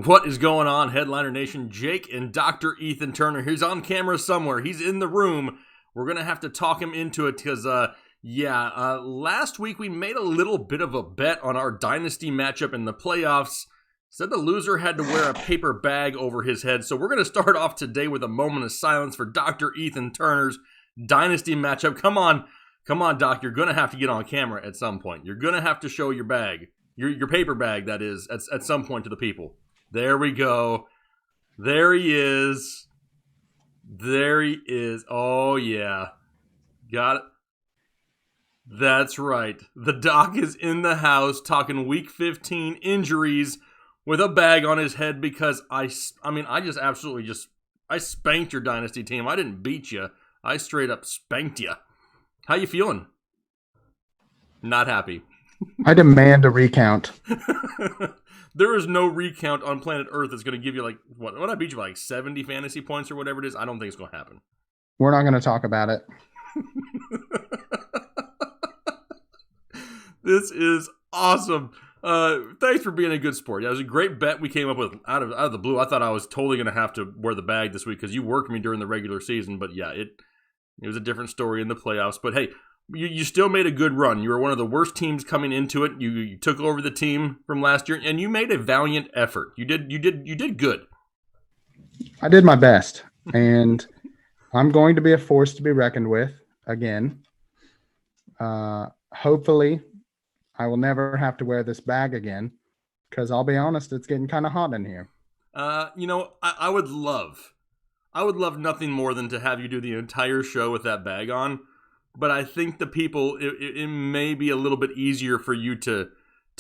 What is going on, Headliner Nation? Jake and Dr. Ethan Turner. He's on camera somewhere. He's in the room. We're going to have to talk him into it because, last week we made a little bit of a bet on our Dynasty matchup in the playoffs. Said the loser had to wear a paper bag over his head. So we're going to start off today with a moment of silence for Dr. Ethan Turner's Dynasty matchup. Come on, Doc. You're going to have to get on camera at some point. You're going to have to show your bag, your paper bag, that is, at some point to the people. There we go. There he is. There he is. Oh, yeah. Got it. That's right. The doc is in the house talking week 15 injuries with a bag on his head because I spanked your dynasty team. I didn't beat you. I straight up spanked you. How you feeling? Not happy. I demand a recount. There is no recount on planet Earth that's going to give you, like, what I beat you by, like 70 fantasy points or whatever it is. I don't think it's going to happen. We're not going to talk about it. This is awesome. Thanks for being a good sport. Yeah, it was a great bet we came up with out of the blue. I thought I was totally going to have to wear the bag this week because you worked me during the regular season. But yeah, it was a different story in the playoffs. But hey, you still made a good run. You were one of the worst teams coming into it. You took over the team from last year, and you made a valiant effort. You did good. I did my best, and I'm going to be a force to be reckoned with again. Hopefully, I will never have to wear this bag again, because I'll be honest, it's getting kind of hot in here. I would love nothing more than to have you do the entire show with that bag on. But I think the people, it may be a little bit easier for you to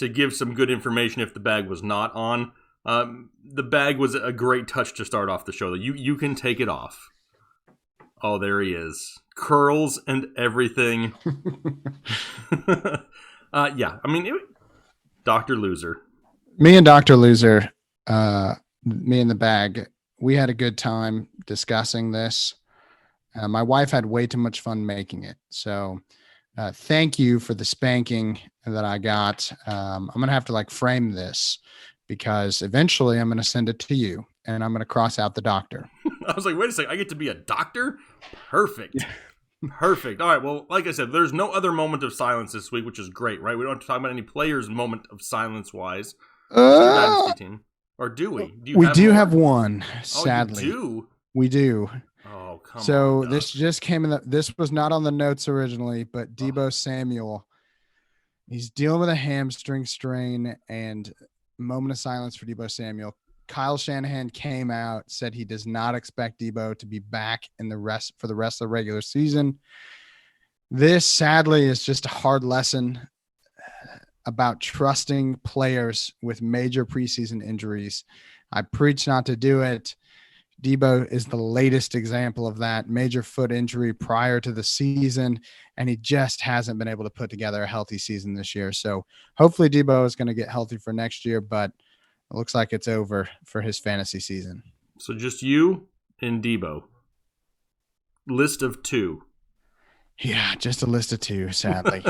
give some good information if the bag was not on. The bag was a great touch to start off the show. You can take it off. Oh, there he is. Curls and everything. Dr. Loser. Me and Dr. Loser, me and the bag, we had a good time discussing this. My wife had way too much fun making it. So thank you for the spanking that I got. I'm going to have to frame this because eventually I'm going to send it to you and I'm going to cross out the doctor. I was like, wait a second. I get to be a doctor? Perfect. Perfect. All right. Well, like I said, there's no other moment of silence this week, which is great, right? We don't have to talk about any players' moment of silence wise. Team. Or do we? We do have one, sadly. Oh, you do? We do. Oh, come on. So this just came in. This was not on the notes originally, but Deebo Samuel, he's dealing with a hamstring strain, and moment of silence for Deebo Samuel. Kyle Shanahan came out, said he does not expect Deebo to be back for the rest of the regular season. This sadly is just a hard lesson about trusting players with major preseason injuries. I preach not to do it. Deebo is the latest example of that. Major foot injury prior to the season, and he just hasn't been able to put together a healthy season this year. So hopefully Deebo is going to get healthy for next year, but it looks like it's over for his fantasy season. So just you and Deebo. List of 2. Yeah, just a list of 2, sadly.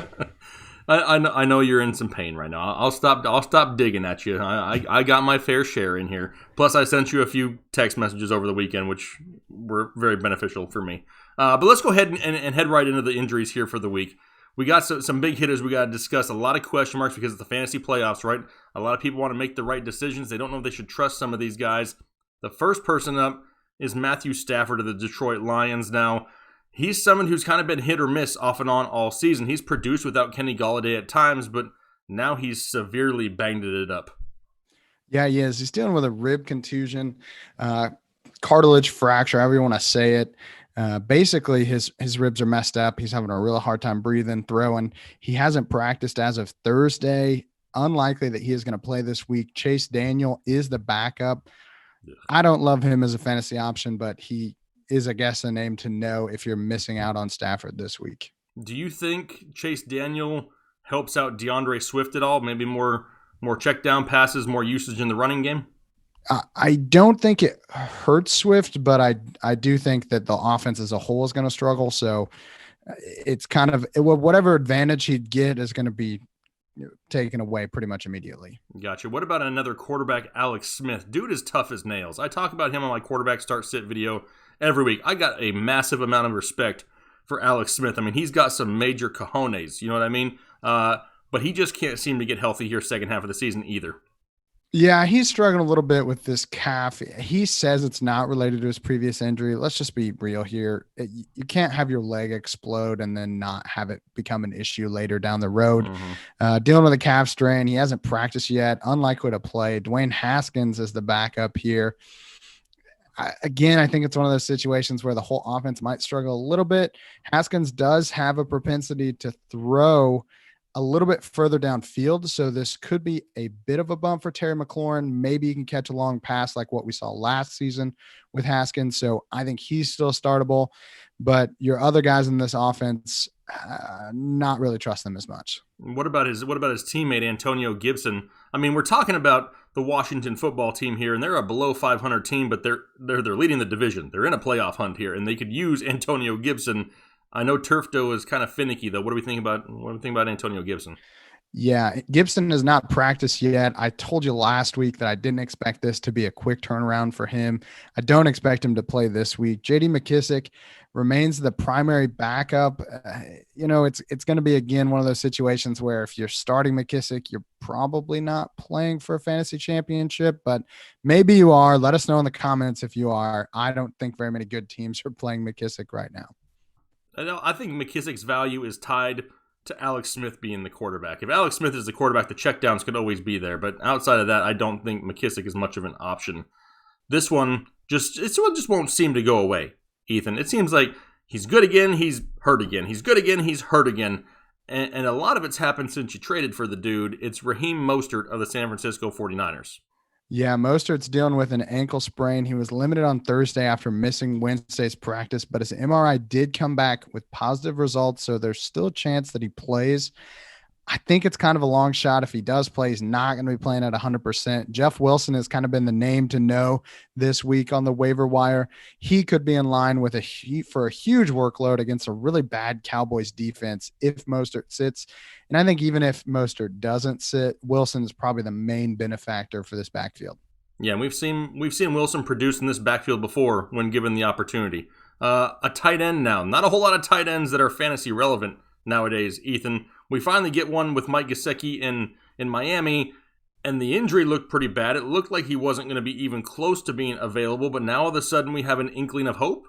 I know you're in some pain right now. I'll stop digging at you. I got my fair share in here. Plus, I sent you a few text messages over the weekend, which were very beneficial for me. But let's go ahead and head right into the injuries here for the week. We got some big hitters we got to discuss. A lot of question marks because of the fantasy playoffs, right? A lot of people want to make the right decisions. They don't know if they should trust some of these guys. The first person up is Matthew Stafford of the Detroit Lions. Now, he's someone who's kind of been hit or miss off and on all season. He's produced without Kenny Golladay at times, but now he's severely banged it up. Yeah, he is. He's dealing with a rib contusion, cartilage fracture, however you want to say it. Basically, his ribs are messed up. He's having a real hard time breathing, throwing. He hasn't practiced as of Thursday. Unlikely that he is going to play this week. Chase Daniel is the backup. Yeah. I don't love him as a fantasy option, but he is, I guess, a name to know if you're missing out on Stafford this week. Do you think Chase Daniel helps out DeAndre Swift at all? Maybe more check down passes, more usage in the running game? I don't think it hurts Swift, but I do think that the offense as a whole is going to struggle. So it's kind of whatever advantage he'd get is going to be taken away pretty much immediately. Gotcha. What about another quarterback, Alex Smith? Dude is tough as nails. I talk about him on my quarterback start sit video every week. I got a massive amount of respect for Alex Smith. I mean, he's got some major cojones. You know what I mean? But he just can't seem to get healthy here second half of the season either. Yeah, he's struggling a little bit with this calf. He says it's not related to his previous injury. Let's just be real here. You can't have your leg explode and then not have it become an issue later down the road. Dealing with a calf strain. He hasn't practiced yet. Unlikely to play. Dwayne Haskins is the backup here. I think it's one of those situations where the whole offense might struggle a little bit. Haskins does have a propensity to throw a little bit further downfield, so this could be a bit of a bump for Terry McLaurin. Maybe he can catch a long pass like what we saw last season with Haskins. So I think he's still startable, but your other guys in this offense, not really trust them as much. What about his teammate Antonio Gibson? I mean, we're talking about the Washington football team here, and they're a below 500 team, but they're leading the division. They're in a playoff hunt here, and they could use Antonio Gibson. I know Turf Dough is kind of finicky, though. What do we think about Antonio Gibson? Yeah, Gibson has not practiced yet. I told you last week that I didn't expect this to be a quick turnaround for him. I don't expect him to play this week. J.D. McKissick remains the primary backup. It's going to be, again, one of those situations where if you're starting McKissick, you're probably not playing for a fantasy championship, but maybe you are. Let us know in the comments if you are. I don't think very many good teams are playing McKissick right now. I think McKissick's value is tied to Alex Smith being the quarterback. If Alex Smith is the quarterback, the checkdowns could always be there. But outside of that, I don't think McKissick is much of an option. This one just won't seem to go away, Ethan. It seems like he's good again, he's hurt again. He's good again, he's hurt again. And a lot of it's happened since you traded for the dude. It's Raheem Mostert of the San Francisco 49ers. Yeah, Mostert's dealing with an ankle sprain. He was limited on Thursday after missing Wednesday's practice, but his MRI did come back with positive results, so there's still a chance that he plays. I think it's kind of a long shot. If he does play, he's not going to be playing at 100%. Jeff Wilson has kind of been the name to know this week on the waiver wire. He could be in line with for a huge workload against a really bad Cowboys defense if Mostert sits. And I think even if Mostert doesn't sit, Wilson is probably the main benefactor for this backfield. Yeah, and we've seen Wilson produce in this backfield before when given the opportunity. A tight end now. Not a whole lot of tight ends that are fantasy relevant nowadays, Ethan. We finally get one with Mike Gesicki in Miami, and the injury looked pretty bad. It looked like he wasn't going to be even close to being available, but now all of a sudden we have an inkling of hope.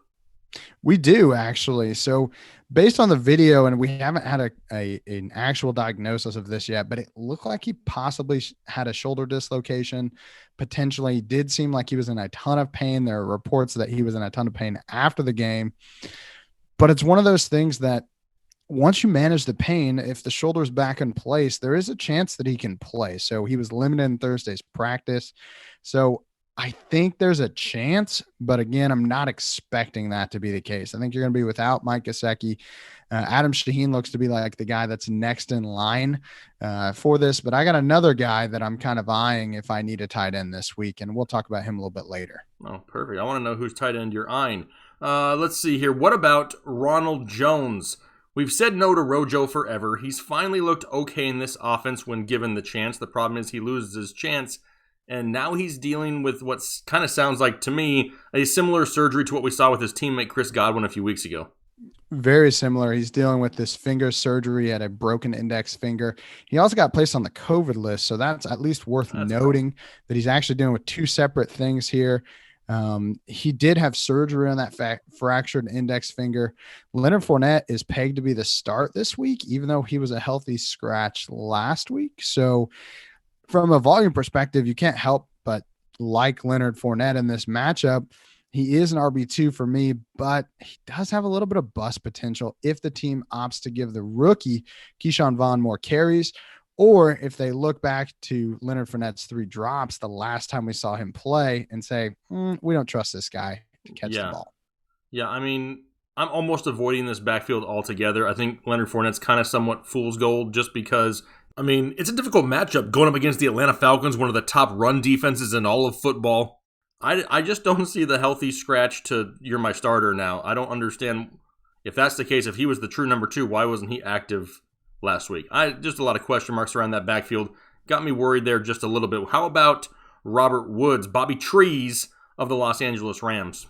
We do, actually. So based on the video, and we haven't had an actual diagnosis of this yet, but it looked like he possibly had a shoulder dislocation. Potentially did seem like he was in a ton of pain. There are reports that he was in a ton of pain after the game. But it's one of those things that once you manage the pain, if the shoulder's back in place, there is a chance that he can play. So he was limited in Thursday's practice. So I think there's a chance, but again, I'm not expecting that to be the case. I think you're going to be without Mike Gesicki. Adam Shaheen looks to be like the guy that's next in line for this, but I got another guy that I'm kind of eyeing if I need a tight end this week, and we'll talk about him a little bit later. Oh, perfect. I want to know whose tight end you're eyeing. Let's see here. What about Ronald Jones? We've said no to Rojo forever. He's finally looked okay in this offense when given the chance. The problem is he loses his chance, and now he's dealing with what kind of sounds like, to me, a similar surgery to what we saw with his teammate Chris Godwin a few weeks ago. Very similar. He's dealing with this finger surgery at a broken index finger. He also got placed on the COVID list, so that's at least worth noting that he's actually dealing with two separate things here. He did have surgery on that fractured index finger. Leonard Fournette is pegged to be the start this week, even though he was a healthy scratch last week. So from a volume perspective, you can't help but like Leonard Fournette in this matchup. He is an RB2 for me, but he does have a little bit of bust potential if the team opts to give the rookie Keyshawn Vaughn more carries, or if they look back to Leonard Fournette's 3 drops the last time we saw him play and say, we don't trust this guy to catch the ball. Yeah, I mean, I'm almost avoiding this backfield altogether. I think Leonard Fournette's kind of somewhat fool's gold just because, I mean, it's a difficult matchup going up against the Atlanta Falcons, one of the top run defenses in all of football. I just don't see the healthy scratch to you're my starter now. I don't understand if that's the case. If he was the true number 2, why wasn't he active last week. Just a lot of question marks around that backfield. Got me worried there just a little bit. How about Robert Woods, Bobby Trees of the Los Angeles Rams?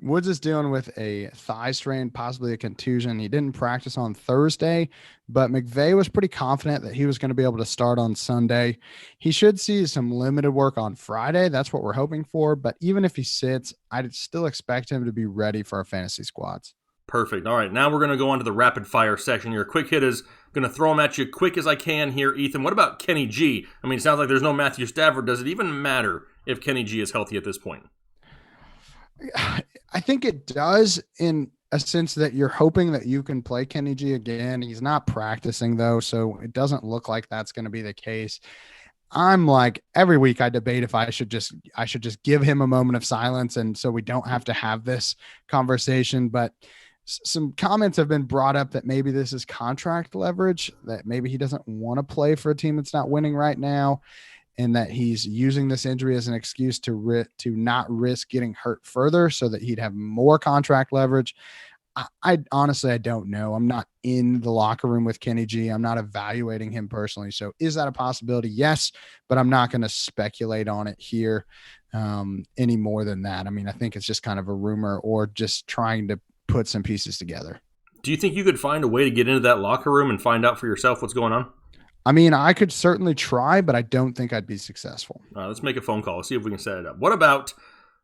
Woods is dealing with a thigh strain, possibly a contusion. He didn't practice on Thursday, but McVay was pretty confident that he was going to be able to start on Sunday. He should see some limited work on Friday. That's what we're hoping for. But even if he sits, I'd still expect him to be ready for our fantasy squads. Perfect. All right, now we're going to go on to the rapid fire section here. Quick hit is going to throw them at you quick as I can here, Ethan. What about Kenny G? I mean, it sounds like there's no Matthew Stafford. Does it even matter if Kenny G is healthy at this point? I think it does, in a sense that you're hoping that you can play Kenny G again. He's not practicing though, so it doesn't look like that's going to be the case. I'm like, every week I debate if I should just give him a moment of silence, and so we don't have to have this conversation. But some comments have been brought up that maybe this is contract leverage, that maybe he doesn't want to play for a team that's not winning right now, and that he's using this injury as an excuse to not risk getting hurt further so that he'd have more contract leverage. I honestly, I don't know. I'm not in the locker room with Kenny G. I'm not evaluating him personally. So is that a possibility? Yes, but I'm not going to speculate on it here any more than that. I mean, I think it's just kind of a rumor or just trying to put some pieces together. Do you think you could find a way to get into that locker room and find out for yourself what's going on? I mean, I could certainly try, but I don't think I'd be successful. Let's make a phone call. See if we can set it up. What about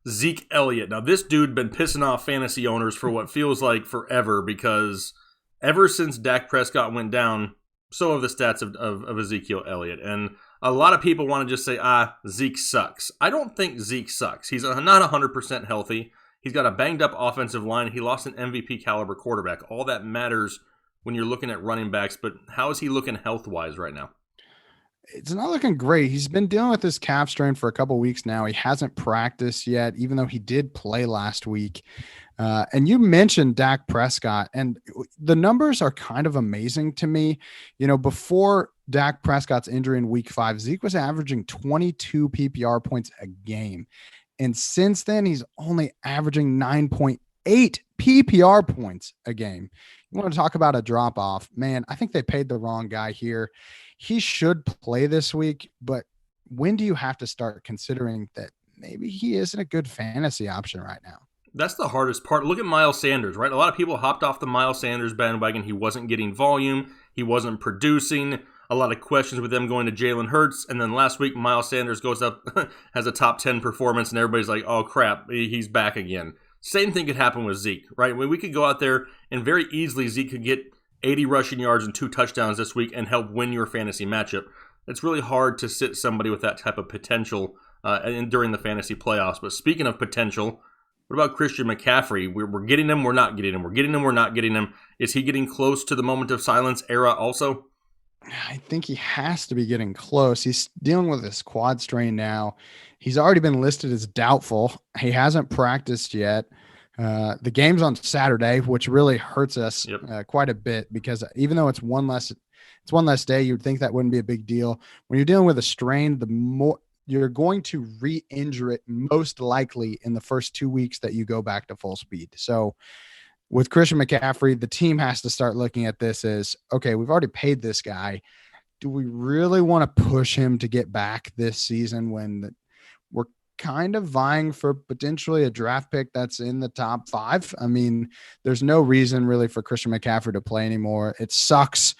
Zeke Elliott? Now, this dude been pissing off fantasy owners for what feels like forever, because ever since Dak Prescott went down, so have the stats of Ezekiel Elliott. And a lot of people want to just say, Zeke sucks. I don't think Zeke sucks. He's not 100% healthy. He's got a banged-up offensive line. He lost an MVP-caliber quarterback. All that matters when you're looking at running backs, but how is he looking health-wise right now? It's not looking great. He's been dealing with this calf strain for a couple of weeks now. He hasn't practiced yet, even though he did play last week. And you mentioned Dak Prescott, and the numbers are kind of amazing to me. You know, before Dak Prescott's injury in week 5, Zeke was averaging 22 PPR points a game. And since then, he's only averaging 9.8 PPR points a game. You want to talk about a drop off, man? I think they paid the wrong guy here. He should play this week, but when do you have to start considering that maybe he isn't a good fantasy option right now? That's the hardest part. Look at Miles Sanders, right? A lot of people hopped off the Miles Sanders bandwagon. He wasn't getting volume. He wasn't producing. A lot of questions with them going to Jalen Hurts. And then last week, Miles Sanders goes up, has a top 10 performance, and everybody's like, oh, crap, he's back again. Same thing could happen with Zeke, right? When we could go out there and very easily Zeke could get 80 rushing yards and 2 touchdowns this week and help win your fantasy matchup. It's really hard to sit somebody with that type of potential during the fantasy playoffs. But speaking of potential, what about Christian McCaffrey? We're getting him, we're not getting him. We're getting him, we're not getting him. Is he getting close to the moment of silence era also? I think he has to be getting close. He's dealing with this quad strain now. He's already been listed as doubtful. He hasn't practiced yet. The game's on Saturday, which really hurts us quite a bit, because even though it's one less day, you'd think that wouldn't be a big deal. When you're dealing with a strain, the more you're going to re-injure it most likely in the first 2 weeks that you go back to full speed. So with Christian McCaffrey, the team has to start looking at this as, okay, we've already paid this guy. Do we really want to push him to get back this season when we're kind of vying for potentially a draft pick that's in the top 5? I mean, there's no reason really for Christian McCaffrey to play anymore. It sucks,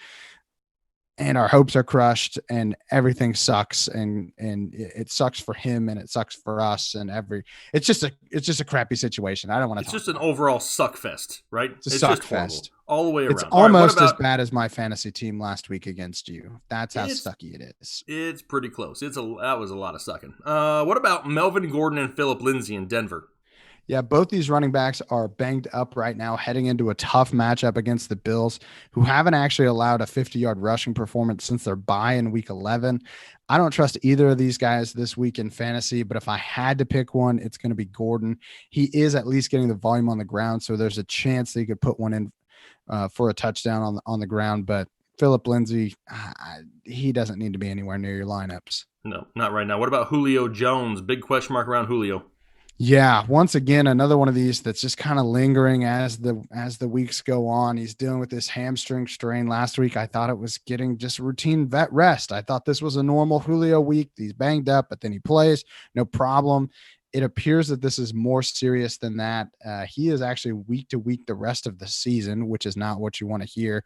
and our hopes are crushed, and everything sucks, and it sucks for him, and it sucks for us, and it's just a crappy situation. I don't want to. It's just an overall suck fest, right? It's a suck fest all the way around. It's almost as bad as my fantasy team last week against you. That's how sucky it is. It's pretty close. That was a lot of sucking. What about Melvin Gordon and Phillip Lindsay in Denver? Yeah, both these running backs are banged up right now, heading into a tough matchup against the Bills, who haven't actually allowed a 50-yard rushing performance since their bye in week 11. I don't trust either of these guys this week in fantasy, but if I had to pick one, it's going to be Gordon. He is at least getting the volume on the ground, so there's a chance that he could put one in for a touchdown on the ground. But Phillip Lindsay, he doesn't need to be anywhere near your lineups. No, not right now. What about Julio Jones? Big question mark around Julio. Yeah, once again, another one of these that's just kind of lingering as the weeks go on. He's dealing with this hamstring strain. Last week, I thought it was getting just routine vet rest. I thought this was a normal Julio week. He's banged up, but then he plays, no problem. It appears that this is more serious than that. He is actually week to week the rest of the season, which is not what you want to hear.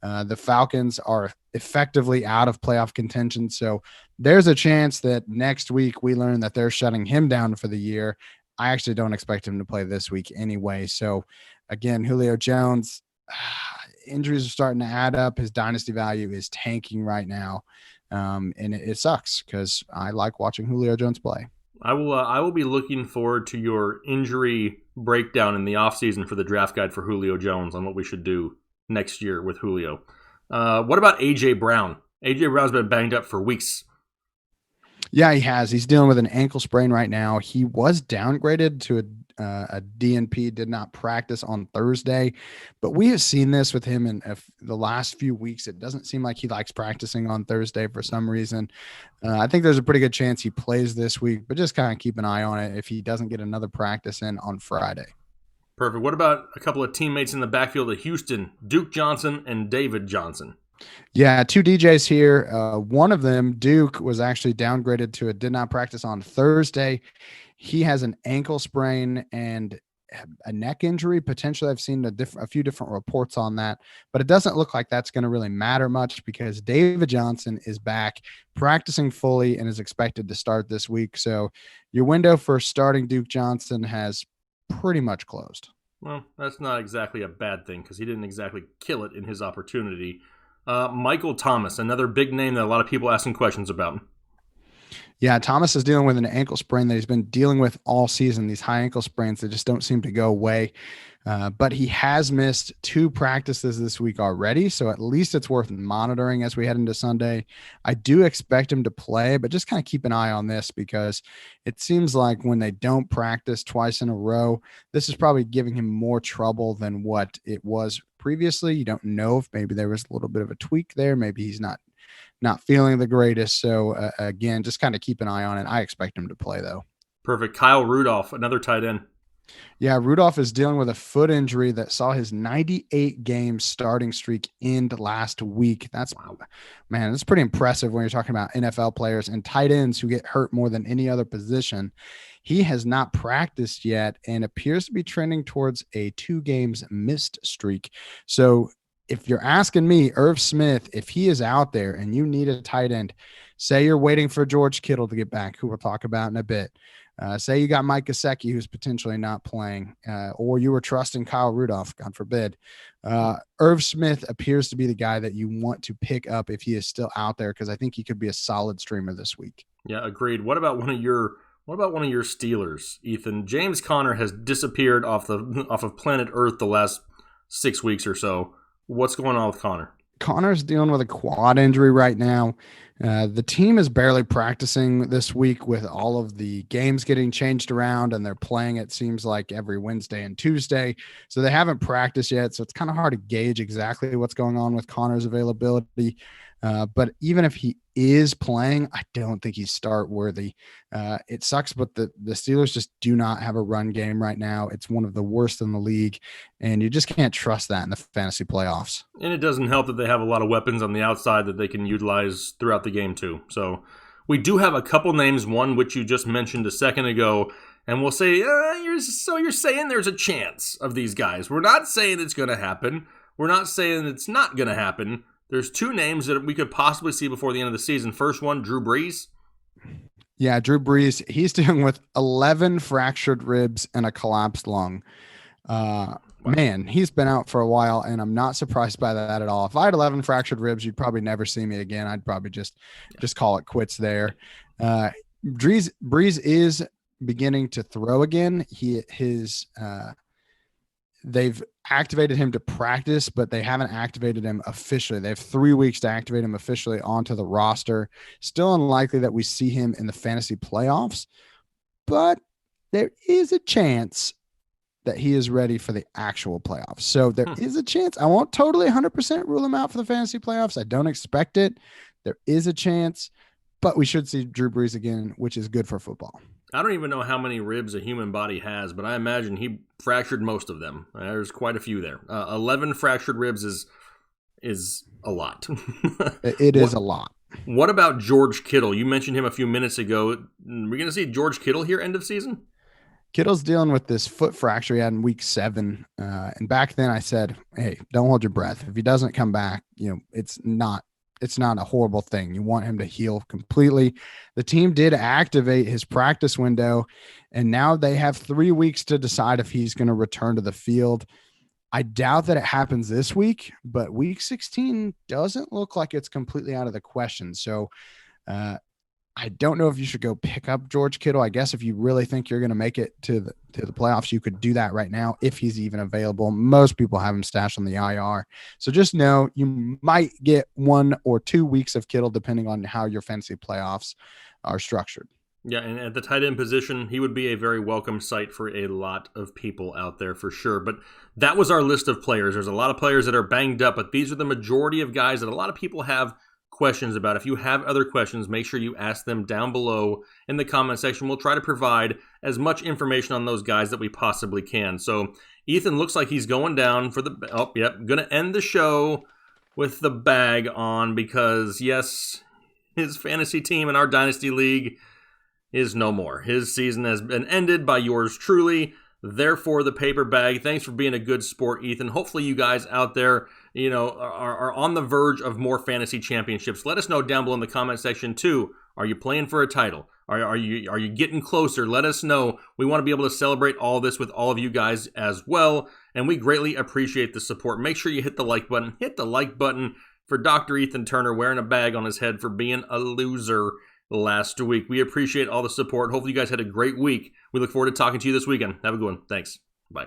The Falcons are effectively out of playoff contention, so there's a chance that next week we learn that they're shutting him down for the year. I actually don't expect him to play this week anyway. So, again, Julio Jones, injuries are starting to add up. His dynasty value is tanking right now. And it sucks because I like watching Julio Jones play. I will be looking forward to your injury breakdown in the offseason for the draft guide for Julio Jones on what we should do next year with Julio. What about A.J. Brown? A.J. Brown's been banged up for weeks. Yeah, he has. He's dealing with an ankle sprain right now. He was downgraded to a DNP, did not practice on Thursday, but we have seen this with him in the last few weeks. It doesn't seem like he likes practicing on Thursday for some reason. I think there's a pretty good chance he plays this week, but just kind of keep an eye on it if he doesn't get another practice in on Friday. Perfect. What about a couple of teammates in the backfield of Houston, Duke Johnson and David Johnson? Yeah, two DJs here. One of them, Duke, was actually downgraded to a did not practice on Thursday. He has an ankle sprain and a neck injury. Potentially, I've seen a few different reports on that, but it doesn't look like that's going to really matter much because David Johnson is back practicing fully and is expected to start this week. So your window for starting Duke Johnson has pretty much closed. Well, that's not exactly a bad thing because he didn't exactly kill it in his opportunity. Michael Thomas, another big name that a lot of people asking questions about. Yeah, Thomas is dealing with an ankle sprain that he's been dealing with all season. These high ankle sprains that just don't seem to go away. But he has missed 2 practices this week already, so at least it's worth monitoring as we head into Sunday. I do expect him to play, but just kind of keep an eye on this because it seems like when they don't practice twice in a row, this is probably giving him more trouble than what it was previously. You don't know if maybe there was a little bit of a tweak there. Maybe he's not feeling the greatest. So again, just kind of keep an eye on it. I expect him to play though. Perfect. Kyle Rudolph, another tight end. Yeah, Rudolph is dealing with a foot injury that saw his 98 game starting streak end last week. Man, that's pretty impressive when you're talking about NFL players and tight ends who get hurt more than any other position. He has not practiced yet and appears to be trending towards a 2 games missed streak. So if you're asking me, Irv Smith, if he is out there and you need a tight end, say you're waiting for George Kittle to get back, who we'll talk about in a bit. Say you got Mike Gesicki, who's potentially not playing, or you were trusting Kyle Rudolph, God forbid. Irv Smith appears to be the guy that you want to pick up if he is still out there, because I think he could be a solid streamer this week. Yeah, agreed. What about one of your Steelers, Ethan? James Conner has disappeared off of planet Earth the last 6 weeks or so. What's going on with Conner? Connor's dealing with a quad injury right now. The team is barely practicing this week with all of the games getting changed around, and they're playing, it seems like, every Wednesday and Tuesday. So they haven't practiced yet. So it's kind of hard to gauge exactly what's going on with Connor's availability. But even if he is playing, I don't think he's start worthy. It sucks, but the Steelers just do not have a run game right now. It's one of the worst in the league, and you just can't trust that in the fantasy playoffs. And it doesn't help that they have a lot of weapons on the outside that they can utilize throughout the game too. So we do have a couple names, one which you just mentioned a second ago, and we'll say, you're saying there's a chance of these guys. We're not saying it's going to happen. We're not saying it's not going to happen. There's 2 names that we could possibly see before the end of the season. First one, Drew Brees. Yeah, Drew Brees, he's dealing with 11 fractured ribs and a collapsed lung. Wow. Man, he's been out for a while, and I'm not surprised by that at all. If I had 11 fractured ribs, you'd probably never see me again. I'd probably just call it quits there. Brees is beginning to throw again. They've activated him to practice, but they haven't activated him officially. They have 3 weeks to activate him officially onto the roster. Still unlikely that we see him in the fantasy playoffs, but there is a chance that he is ready for the actual playoffs. So there is a chance. I won't totally 100% rule him out for the fantasy playoffs. I don't expect it. There is a chance, but we should see Drew Brees again, which is good for football. I don't even know how many ribs a human body has, but I imagine he fractured most of them. There's quite a few there. 11 fractured ribs is a lot. It is a lot. What about George Kittle? You mentioned him a few minutes ago. We're going to see George Kittle here end of season? Kittle's dealing with this foot fracture he had in week 7. And back then I said, hey, don't hold your breath. If he doesn't come back, it's not a horrible thing. You want him to heal completely. The team did activate his practice window, and now they have 3 weeks to decide if he's going to return to the field. I doubt that it happens this week, but week 16 doesn't look like it's completely out of the question. So I don't know if you should go pick up George Kittle. I guess if you really think you're going to make it to the playoffs, you could do that right now if he's even available. Most people have him stashed on the IR. So just know you might get 1 or 2 weeks of Kittle depending on how your fantasy playoffs are structured. Yeah, and at the tight end position, he would be a very welcome sight for a lot of people out there for sure. But that was our list of players. There's a lot of players that are banged up, but these are the majority of guys that a lot of people have questions about. If you have other questions, make sure you ask them down below in the comment section. We'll try to provide as much information on those guys that we possibly can. So Ethan looks like he's going down for going to end the show with the bag on because, yes, his fantasy team in our Dynasty League is no more. His season has been ended by yours truly. Therefore, the paper bag. Thanks for being a good sport, Ethan. Hopefully you guys out there, are on the verge of more fantasy championships. Let us know down below in the comment section too. Are you playing for a title? Are you getting closer? Let us know. We want to be able to celebrate all this with all of you guys as well, and we greatly appreciate the support. Make sure you hit the like button. Hit the like button for Dr. Ethan Turner wearing a bag on his head for being a loser last week. We appreciate all the support. Hopefully you guys had a great week. We look forward to talking to you this weekend. Have a good one. Thanks. Bye.